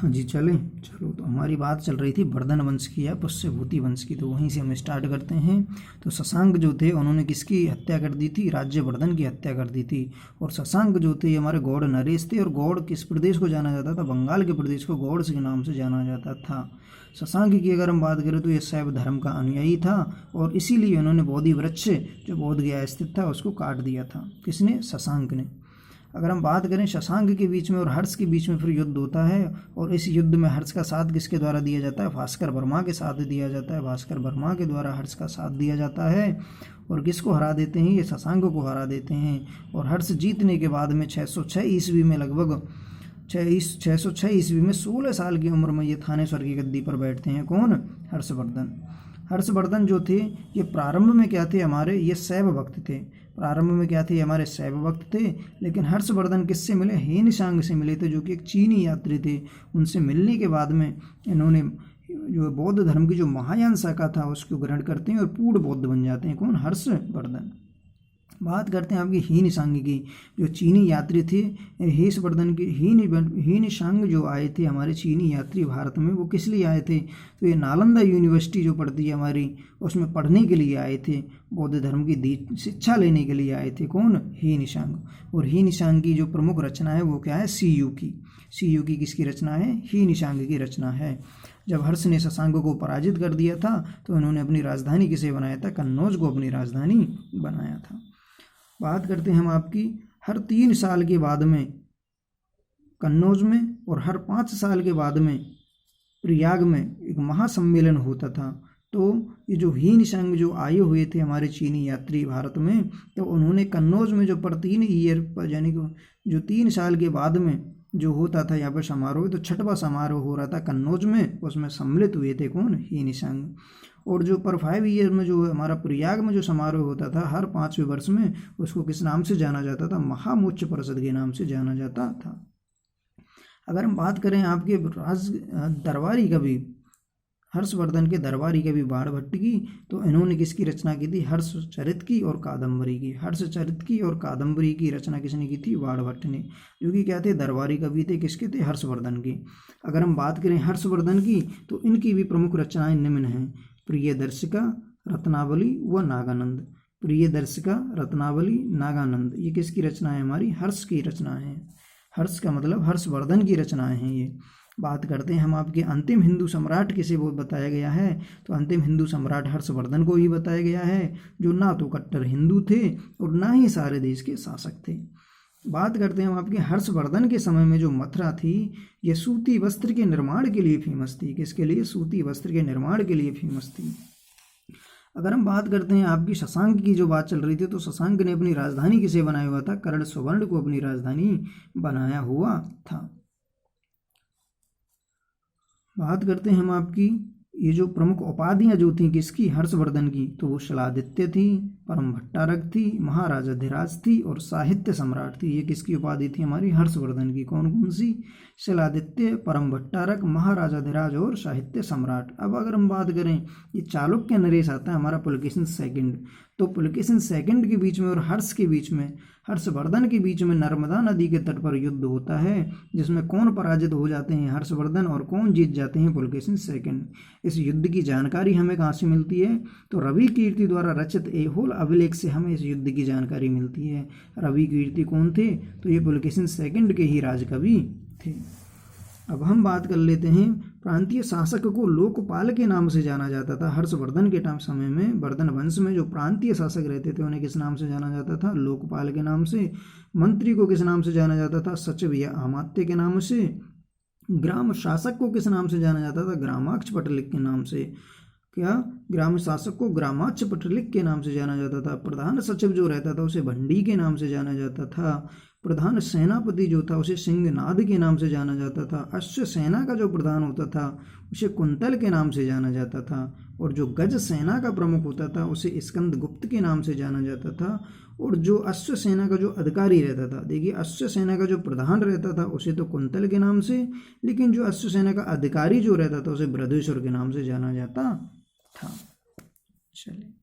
हाँ जी चलें। चलो, तो हमारी बात चल रही थी वर्धन वंश की या पुष्यभूति वंश की, तो वहीं से हम स्टार्ट करते हैं। तो शशांक जो थे उन्होंने किसकी हत्या कर दी थी? राज्यवर्धन की हत्या कर दी थी। और शशांक जो थे हमारे गौड़ नरेश थे, और गौड़ किस प्रदेश को जाना जाता था? बंगाल के प्रदेश को गौड़ के नाम से जाना जाता था। शशांक की अगर हम बात करें तो ये शैव धर्म का अनुयायी था, और इसीलिए उन्होंने बोधि वृक्ष जो बोधगया स्थित था उसको काट दिया था। किसने? शशांक ने। अगर हम बात करें शशांक के बीच में और हर्ष के बीच में फिर युद्ध होता है, और इस युद्ध में हर्ष का साथ किसके द्वारा दिया जाता है? भास्कर वर्मा के साथ दिया जाता है। भास्कर वर्मा के द्वारा हर्ष का साथ दिया जाता है, और किसको हरा देते हैं? ये शशांक को हरा देते हैं। और हर्ष जीतने के बाद में 606 ईस्वी में लगभग 606 ईस्वी में 16 साल की उम्र में ये थानेश्वर की गद्दी पर बैठते हैं। कौन? हर्षवर्धन। हर्षवर्धन जो थे ये प्रारंभ में क्या थे? हमारे ये शैव भक्त थे। प्रारंभ में क्या थे? हमारे शैव भक्त थे। लेकिन हर्षवर्धन किससे मिले? हेनशांग से मिले थे, जो कि एक चीनी यात्री थे। उनसे मिलने के बाद में इन्होंने जो बौद्ध धर्म की जो महायान शाखा था उसको ग्रहण करते हैं और पूर्ण बौद्ध बन जाते हैं। कौन? हर्षवर्धन। बात करते हैं आपकी हीनशांग की, जो चीनी यात्री थे। हर्षवर्धन की हीनशांग जो आए थे हमारे चीनी यात्री भारत में, वो किस लिए आए थे? तो ये नालंदा यूनिवर्सिटी जो पढ़ती है हमारी, उसमें पढ़ने के लिए आए थे, बौद्ध धर्म की शिक्षा लेने के लिए आए थे। कौन? हीनशांग। और हीनशांग की जो प्रमुख रचना है वो क्या है? सीयू की। सीयू की किसकी रचना है? हीनशांग की रचना है। जब हर्ष ने शशांक को पराजित कर दिया था तो इन्होंने अपनी राजधानी किसे बनाया था? कन्नौज को अपनी राजधानी बनाया था। बात करते हैं हम आपकी, हर 3 साल के बाद में कन्नौज में और हर 5 साल के बाद में प्रयाग में एक महासम्मेलन होता था। तो ये जो हीनशांग जो आए हुए थे हमारे चीनी यात्री भारत में, तो उन्होंने कन्नौज में जो पर 3 ईयर पर यानी जो 3 साल के बाद में जो होता था यहाँ पर समारोह, तो 6वां समारोह हो रहा था कन्नौज में, उसमें सम्मिलित हुए थे। कौन? हीनशांग। और जो पर 5 ईयर में जो हमारा प्रयाग में जो समारोह होता था हर 5वें वर्ष में, उसको किस नाम से जाना जाता था? महामोच्च परिषद के नाम से जाना जाता था। अगर हम बात करें आपके दरबारी कवि हर्षवर्धन के दरबारी कवि बाणभट्ट की, तो इन्होंने किसकी रचना की थी? हर्षचरित की और कादम्बरी की। हर्षचरित की और कादम्बरी की रचना किसने की थी? बाणभट्ट ने, जो कि क्या थे? दरबारी कवि थे। किसके थे? हर्षवर्धन की। अगर हम बात करें हर्षवर्धन की, तो इनकी भी प्रमुख रचनाएं निम्न हैं: प्रियदर्शिका, रत्नावली व नागानंद। प्रियदर्शिका, रत्नावली, नागानंद, ये किसकी रचना है? हमारी हर्ष की रचना है। हर्ष का मतलब हर्षवर्धन की रचनाएं हैं ये। बात करते हैं हम आपके अंतिम हिंदू सम्राट किसे वो बताया गया है? तो अंतिम हिंदू सम्राट हर्षवर्धन को ही बताया गया है, जो ना तो कट्टर हिंदू थे और ना ही सारे देश के शासक थे। बात करते हैं हम आपके हर्षवर्धन के समय में जो मथुरा थी, ये सूती वस्त्र के निर्माण के लिए फेमस थी। किसके लिए? सूती वस्त्र के निर्माण के लिए फेमस थी। अगर हम बात करते हैं आपकी शशांक की जो बात चल रही थी, तो शशांक ने अपनी राजधानी किसे बनाया हुआ था? कर्ण सुवर्ण को अपनी राजधानी बनाया हुआ था। बात करते हैं हम आपकी ये जो प्रमुख उपाधियां जो थी किसकी? हर्षवर्धन की, तो वो शिलादित्य थी, परम भट्टारक थी, महाराजाधिराज थी और साहित्य सम्राट थी। ये किसकी उपाधि थी? हमारी हर्षवर्धन की। कौन कौन सी? शिलादित्य, परम भट्टारक, महाराजाधिराज और साहित्य सम्राट। अब अगर हम बात करें, ये चालुक्य नरेश आता है हमारा पुलकेशिन सेकंड, तो पुलकेशिन सेकंड के बीच में और हर्ष के बीच में, हर्षवर्धन के बीच में नर्मदा नदी के तट पर युद्ध होता है, जिसमें कौन पराजित हो जाते हैं? हर्षवर्धन, और कौन जीत जाते हैं? पुलकेशिन सेकंड। इस युद्ध की जानकारी हमें कहाँ से मिलती है? तो रवि कीर्ति द्वारा रचित ऐहोल अभिलेख से हमें इस युद्ध की जानकारी मिलती है। रवि कीर्ति कौन थे? तो ये पुलकेशिन सेकंड के ही राजकवि थे। अब हम बात कर लेते हैं, प्रांतीय शासक को लोकपाल के नाम से जाना जाता था। हर्षवर्धन के समय में वर्धन वंश में जो प्रांतीय शासक रहते थे उन्हें किस नाम से जाना जाता था? लोकपाल के नाम से। मंत्री को किस नाम से जाना जाता था? सचिव या अमात्य के नाम से। ग्राम शासक को किस नाम से जाना जाता था? ग्रामाक्ष पटलिक के नाम से। क्या? ग्राम शासक को ग्रामाक्ष पटलिक के नाम से जाना जाता था। प्रधान सचिव जो रहता था उसे भंडी के नाम से जाना जाता था। प्रधान सेनापति जो था उसे सिंहनाद के नाम से जाना जाता था। अश्व सेना का जो प्रधान होता था उसे कुंतल के नाम से जाना जाता था। और जो गज सेना का प्रमुख होता था उसे स्कंदगुप्त के नाम से जाना जाता था। और जो अश्व सेना का जो अधिकारी रहता था, देखिए अश्व सेना का जो प्रधान रहता था उसे तो कुंतल के नाम से, लेकिन जो अश्व सेना का अधिकारी जो रहता था उसे बृहदेश्वर के नाम से जाना जाता था। चलिए।